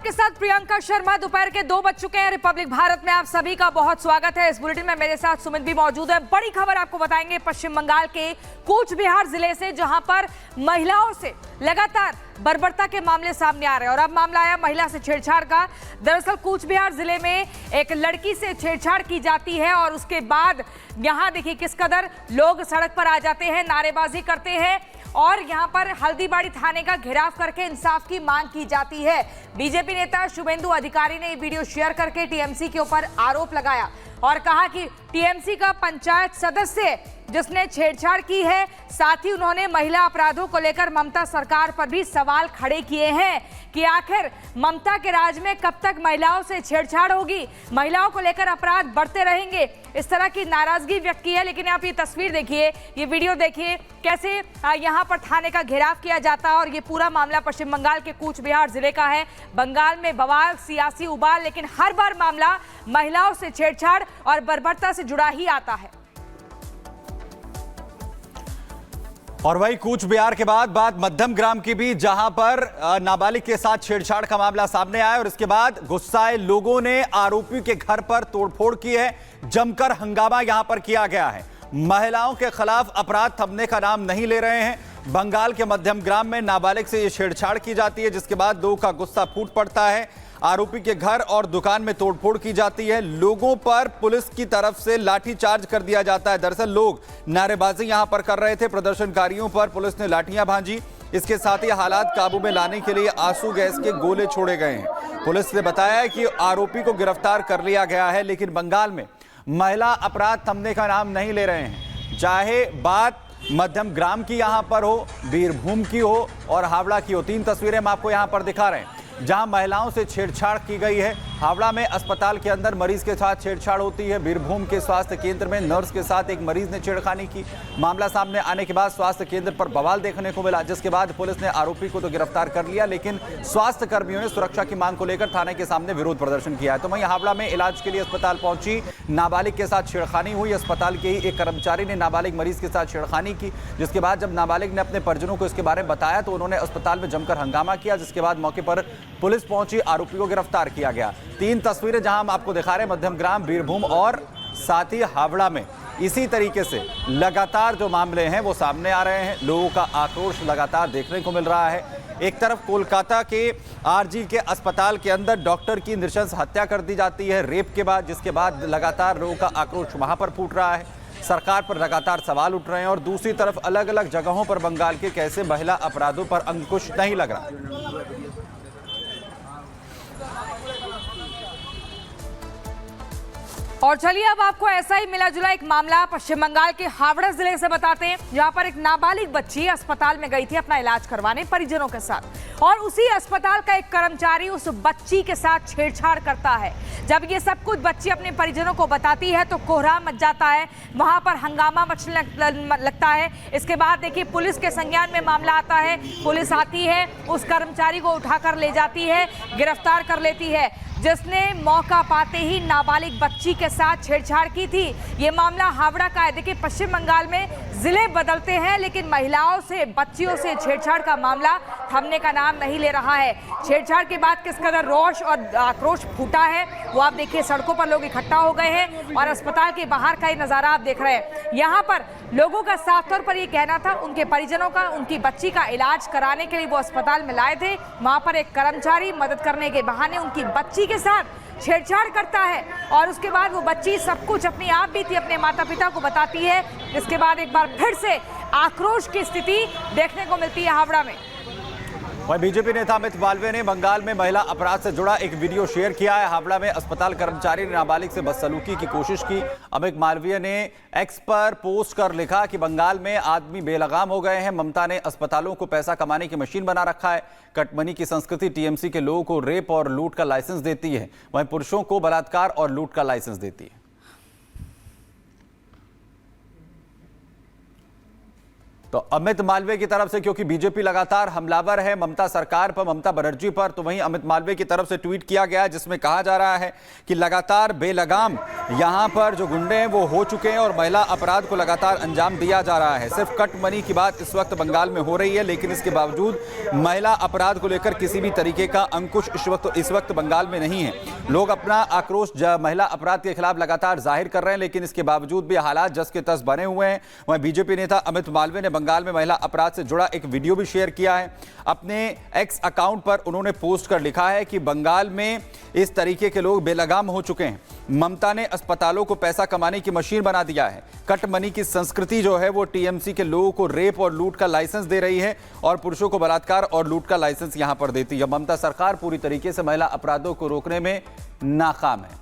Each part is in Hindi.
आपके साथ प्रियंका शर्मा। दोपहर के 2 बज चुके हैं। रिपब्लिक भारत में आप सभी का बहुत स्वागत है। इस बुलेटिन में मेरे साथ सुमित भी मौजूद है। बड़ी खबर आपको बताएंगे पश्चिम बंगाल के कूच बिहार जिले से, जहां पर महिलाओं से लगातार बर्बरता के मामले सामने आ रहे हैं। और अब मामला आया महिला से छेड़छाड़ का। दरअसल कूच बिहार जिले में एक लड़की से छेड़छाड़ की जाती है और उसके बाद यहां देखिए किस कदर लोग सड़क पर आ जाते हैं, नारेबाजी करते हैं और यहां पर हल्दीबाड़ी थाने का घेराव करके इंसाफ की मांग की जाती है। बीजेपी नेता शुभेंदु अधिकारी ने वीडियो शेयर करके टीएमसी के ऊपर आरोप लगाया और कहा कि टीएमसी का पंचायत सदस्य जिसने छेड़छाड़ की है, साथ ही उन्होंने महिला अपराधों को लेकर ममता सरकार पर भी सवाल खड़े किए हैं कि आखिर ममता के राज में कब तक महिलाओं से छेड़छाड़ होगी, महिलाओं को लेकर अपराध बढ़ते रहेंगे। इस तरह की नाराजगी व्यक्त की है। लेकिन आप ये तस्वीर देखिए, ये वीडियो देखिए कैसे यहाँ पर थाने का घेराव किया जाता है। और ये पूरा मामला पश्चिम बंगाल के कूच बिहार जिले का है। बंगाल में बवाल, सियासी उबाल, लेकिन हर बार मामला महिलाओं से छेड़छाड़ और बर्बरता से जुड़ा ही आता है। और वही कूच बिहार के बाद बात मध्यम ग्राम की भी, जहां पर नाबालिग के साथ छेड़छाड़ का मामला सामने आया और इसके बाद गुस्साए लोगों ने आरोपी के घर पर तोड़फोड़ की है। जमकर हंगामा यहां पर किया गया है। महिलाओं के खिलाफ अपराध थमने का नाम नहीं ले रहे हैं। बंगाल के मध्यम ग्राम में नाबालिग से यह छेड़छाड़ की जाती है, जिसके बाद लोगों का गुस्सा फूट पड़ता है। आरोपी के घर और दुकान में तोड़फोड़ की जाती है। लोगों पर पुलिस की तरफ से लाठीचार्ज कर दिया जाता है। दरअसल लोग नारेबाजी यहां पर कर रहे थे। प्रदर्शनकारियों पर पुलिस ने लाठियां भांजी। इसके साथ ही हालात काबू में लाने के लिए आंसू गैस के गोले छोड़े गए हैं। पुलिस ने बताया कि आरोपी को गिरफ्तार कर लिया गया है। लेकिन बंगाल में महिला अपराध थमने का नाम नहीं ले रहे हैं। चाहे बात मध्यम ग्राम की यहां पर हो, बीरभूम की हो और हावड़ा की हो। 3 तस्वीरें हम आपको यहां पर दिखा रहे हैं जहां महिलाओं से छेड़छाड़ की गई है। हावड़ा में अस्पताल के अंदर मरीज के साथ छेड़छाड़ होती है। बीरभूम के स्वास्थ्य केंद्र में नर्स के साथ एक मरीज ने छेड़खानी की। मामला सामने आने के बाद स्वास्थ्य केंद्र पर बवाल देखने को मिला, जिसके बाद पुलिस ने आरोपी को तो गिरफ्तार कर लिया, लेकिन स्वास्थ्य कर्मियों ने सुरक्षा की मांग को लेकर थाने के सामने विरोध प्रदर्शन किया है। तो वहीं हावड़ा में इलाज के लिए अस्पताल पहुंची नाबालिग के साथ छेड़खानी हुई। अस्पताल के ही एक कर्मचारी ने नाबालिग मरीज के साथ छेड़खानी की, जिसके बाद जब नाबालिग ने अपने परिजनों को इसके बारे में बताया तो उन्होंने अस्पताल में जमकर हंगामा किया, जिसके बाद मौके पर पुलिस पहुंची, आरोपी को गिरफ्तार किया गया। 3 तस्वीरें जहां हम आपको दिखा रहे हैं मध्यम ग्राम, बीरभूम और साथ ही हावड़ा में इसी तरीके से लगातार जो मामले हैं वो सामने आ रहे हैं। लोगों का आक्रोश लगातार देखने को मिल रहा है। एक तरफ कोलकाता के आरजी के अस्पताल के अंदर डॉक्टर की नृशंस हत्या कर दी जाती है रेप के बाद, जिसके बाद लगातार लोगों का आक्रोश वहां पर फूट रहा है। सरकार पर लगातार सवाल उठ रहे हैं और दूसरी तरफ अलग अलग जगहों पर बंगाल के कैसे महिला अपराधों पर अंकुश नहीं लग रहा। और चलिए अब आपको ऐसा ही मिला जुला एक मामला पश्चिम बंगाल के हावड़ा जिले से बताते हैं, जहां पर एक नाबालिग बच्ची अस्पताल में गई थी अपना इलाज करवाने परिजनों के साथ, और उसी अस्पताल का एक कर्मचारी उस बच्ची के साथ छेड़छाड़ करता है। जब ये सब कुछ बच्ची अपने परिजनों को बताती है तो कोहराम मच जाता है, वहां पर हंगामा मचने लगता है। इसके बाद देखिए पुलिस के संज्ञान में मामला आता है। पुलिस आती है, उस कर्मचारी को उठाकर ले जाती है, गिरफ्तार कर लेती है, जिसने मौका पाते ही नाबालिग बच्ची के साथ छेड़छाड़ की थी। ये मामला हावड़ा का है। देखिए पश्चिम बंगाल में जिले बदलते हैं, लेकिन महिलाओं से, बच्चियों से छेड़छाड़ का मामला थमने का नाम नहीं ले रहा है। छेड़छाड़ के बाद किस कदर रोष और आक्रोश फूटा है वो आप देखिए। सड़कों पर लोग इकट्ठा हो गए हैं और अस्पताल के बाहर का ये नजारा आप देख रहे हैं। यहाँ पर लोगों का साफ तौर पर ये कहना था, उनके परिजनों का, उनकी बच्ची का इलाज कराने के लिए वो अस्पताल में लाए थे। वहां पर एक कर्मचारी मदद करने के बहाने उनकी बच्ची के साथ छेड़छाड़ करता है और उसके बाद वो बच्ची सब कुछ अपनी आप भी थी अपने माता पिता को बताती है। इसके बाद एक बार फिर से आक्रोश की स्थिति देखने को मिलती है हावड़ा में। वहीं बीजेपी नेता अमित मालवीय ने बंगाल में महिला अपराध से जुड़ा एक वीडियो शेयर किया है। हावड़ा में अस्पताल कर्मचारी ने नाबालिग से बदसलूकी की कोशिश की। अमित मालवीय ने एक्स पर पोस्ट कर लिखा कि बंगाल में आदमी बेलगाम हो गए हैं। ममता ने अस्पतालों को पैसा कमाने की मशीन बना रखा है। कटमनी की संस्कृति टीएमसी के लोगों को रेप और लूट का लाइसेंस देती है, वहीं पुरुषों को बलात्कार और लूट का लाइसेंस देती है। तो अमित मालवीय की तरफ से, क्योंकि बीजेपी लगातार हमलावर है ममता सरकार पर, ममता बनर्जी पर, तो वहीं अमित मालवीय की तरफ से ट्वीट किया गया जिसमें कहा जा रहा है कि लगातार बेलगाम यहां पर जो गुंडे हैं वो हो चुके हैं और महिला अपराध को लगातार अंजाम दिया जा रहा है। सिर्फ कट मनी की बात इस वक्त बंगाल में हो रही है, लेकिन इसके बावजूद महिला अपराध को लेकर किसी भी तरीके का अंकुश इस वक्त बंगाल में नहीं है। लोग अपना आक्रोश महिला अपराध के खिलाफ लगातार जाहिर कर रहे हैं, लेकिन इसके बावजूद भी हालात जस के तस बने हुए हैं। वहीं बीजेपी नेता अमित मालवीय ने बंगाल में महिला अपराध से जुड़ा एक वीडियो भी शेयर किया है। अपने एक्स अकाउंट पर उन्होंने पोस्ट कर लिखा है कि बंगाल में इस तरीके के लोग बेलगाम हो चुके हैं। ममता ने अस्पतालों को पैसा कमाने की मशीन बना दिया है। कट मनी की संस्कृति जो है वो टीएमसी के लोगों को रेप और लूट का लाइसेंस दे रही है और पुरुषों को बलात्कार और लूट का लाइसेंस यहां पर देती है। ममता सरकार पूरी तरीके से महिला अपराधों को रोकने में नाकाम है।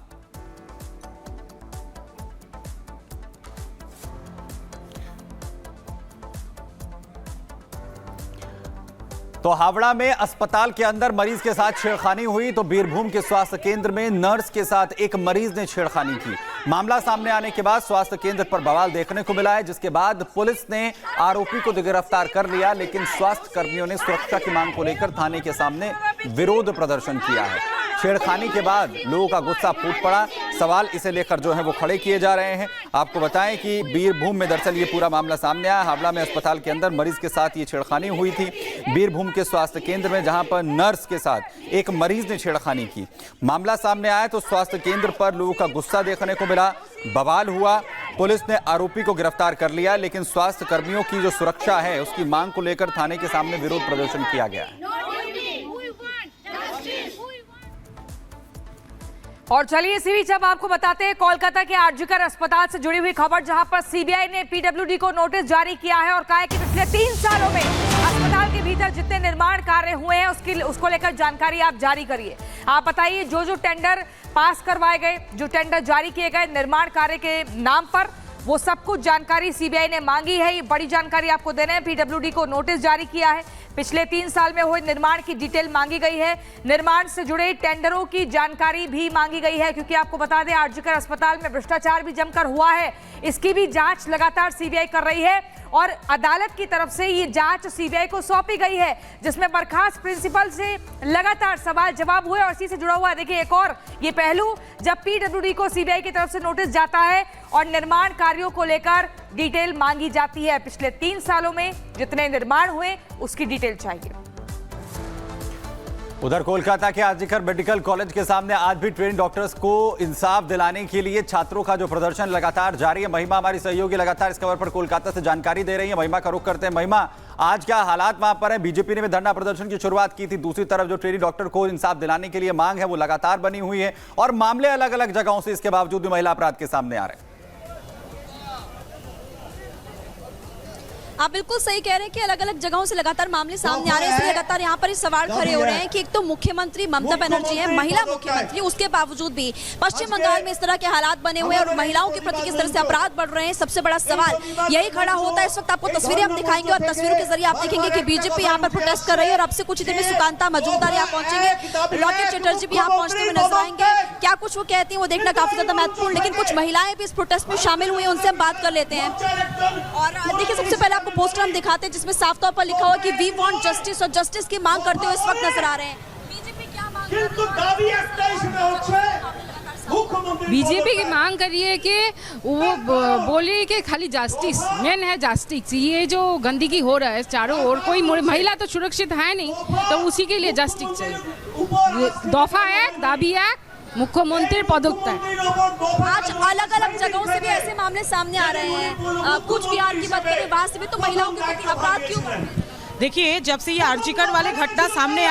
तो हावड़ा में अस्पताल के अंदर मरीज के साथ छेड़खानी हुई, तो बीरभूम के स्वास्थ्य केंद्र में नर्स के साथ एक मरीज ने छेड़खानी की। मामला सामने आने के बाद स्वास्थ्य केंद्र पर बवाल देखने को मिला है, जिसके बाद पुलिस ने आरोपी को गिरफ्तार कर लिया, लेकिन स्वास्थ्य कर्मियों ने सुरक्षा की मांग को लेकर थाने के सामने विरोध प्रदर्शन किया है। छेड़खानी के बाद लोगों का गुस्सा फूट पड़ा। सवाल इसे लेकर जो है वो खड़े किए जा रहे हैं। आपको बताएं कि बीरभूम में दरअसल ये पूरा मामला सामने आया। हावड़ा में अस्पताल के अंदर मरीज के साथ ये छेड़खानी हुई थी। बीरभूम के स्वास्थ्य केंद्र में जहां पर नर्स के साथ एक मरीज ने छेड़खानी की। मामला सामने आया तो स्वास्थ्य केंद्र पर लोगों का गुस्सा देखने को मिला, बवाल हुआ। पुलिस ने आरोपी को गिरफ्तार कर लिया, लेकिन स्वास्थ्य कर्मियों की जो सुरक्षा है उसकी मांग को लेकर थाने के सामने विरोध प्रदर्शन किया गया है। और चलिए इसी बीच अब आपको बताते हैं कोलकाता के आरजीकर अस्पताल से जुड़ी हुई खबर, जहां पर सीबीआई ने पीडब्ल्यूडी को नोटिस जारी किया है और कहा है कि पिछले 3 सालों में अस्पताल के भीतर जितने निर्माण कार्य हुए हैं उसको लेकर जानकारी आप जारी करिए। आप बताइए जो टेंडर पास करवाए गए, जो टेंडर जारी किए गए निर्माण कार्य के नाम पर, वो सब कुछ जानकारी सीबीआई ने मांगी है। ये बड़ी जानकारी आपको देना है। पीडब्ल्यूडी को नोटिस जारी किया है। पिछले 3 साल में हुए निर्माण की डिटेल मांगी गई है। निर्माण से जुड़े टेंडरों की जानकारी भी मांगी गई है, क्योंकि आपको बता दें आरजीकर अस्पताल में भ्रष्टाचार भी जमकर हुआ है। इसकी भी जांच लगातार सीबीआई कर रही है और अदालत की तरफ से ये जांच सीबीआई को सौंपी गई है, जिसमें बर्खास्त प्रिंसिपल से लगातार सवाल जवाब हुए। और इसी से जुड़ा हुआ देखिए एक और ये पहलू, जब पीडब्ल्यूडी को सीबीआई की तरफ से नोटिस जाता है और निर्माण कार्यों को लेकर डिटेल मांगी जाती है, पिछले 3 सालों में जितने निर्माण हुए उसकी डिटेल चाहिए। उधर कोलकाता के आरजीकर मेडिकल कॉलेज के सामने आज भी ट्रेन डॉक्टर्स को इंसाफ दिलाने के लिए छात्रों का जो प्रदर्शन लगातार जारी है। महिमा हमारी सहयोगी लगातार इस खबर पर कोलकाता से जानकारी दे रही है। महिमा का रुख करते हैं। महिमा, आज क्या हालात वहां पर है? बीजेपी ने भी धरना प्रदर्शन की शुरुआत की थी, दूसरी तरफ जो ट्रेनी डॉक्टर को इंसाफ दिलाने के लिए मांग है वो लगातार बनी हुई है और मामले अलग अलग जगहों से इसके बावजूद भी महिला अपराध के सामने आ रहे हैं। आप बिल्कुल सही कह रहे हैं कि अलग अलग जगहों से लगातार मामले सामने आ रहे हैं। इसलिए लगातार यहाँ पर सवाल खड़े हो रहे हैं कि एक तो मुख्यमंत्री ममता बनर्जी है, महिला मुख्यमंत्री, उसके बावजूद भी पश्चिम बंगाल में इस तरह के हालात बने हुए हैं और महिलाओं के प्रति किस तरह से अपराध बढ़ रहे हैं। सबसे बड़ा सवाल यही खड़ा होता है। इस वक्त आपको तस्वीरें हम दिखाएंगे और तस्वीरों के जरिए आप देखेंगे कि बीजेपी यहाँ पर प्रोटेस्ट कर रही है और अब से कुछ देर में सुकांता मजूमदार यहाँ पहुंचेंगे, लॉकेट चटर्जी भी यहाँ पहुंचते हुए नजर आएंगे। क्या कुछ वो कहती है वो देखना काफी ज्यादा महत्वपूर्ण, लेकिन कुछ महिलाएं भी इस प्रोटेस्ट में शामिल हुई हैं, उनसे हम बात कर लेते हैं। और देखिए सबसे पहले आपको पोस्टर हम दिखाते हैं जिसमें साफ तौर पर लिखा हुआ कि वी वांट जस्टिस, और जस्टिस की मांग करते हुए इस वक्त नजर आ रहे हैं। बीजेपी क्या मांग कर रही है? बीजेपी की मांग कर रही है कि वो बोले कि खाली जस्टिस मेन है, जस्टिस। ये जो गंदगी हो रहा है चारों ओर, कोई महिला तो सुरक्षित है नहीं, तो उसी के लिए जस्टिस चाहिए। दफा 1 दाबी 1 मुख्यमंत्री पदोत्तर। आज अलग अलग जगहों से भी ऐसे मामले सामने आ रहे हैं। कुछ बिहार की बात करें, वहां से भी तो महिलाओं के प्रति अपराध क्यों? देखिए, जब से ये आरजीकर वाले घटना सामने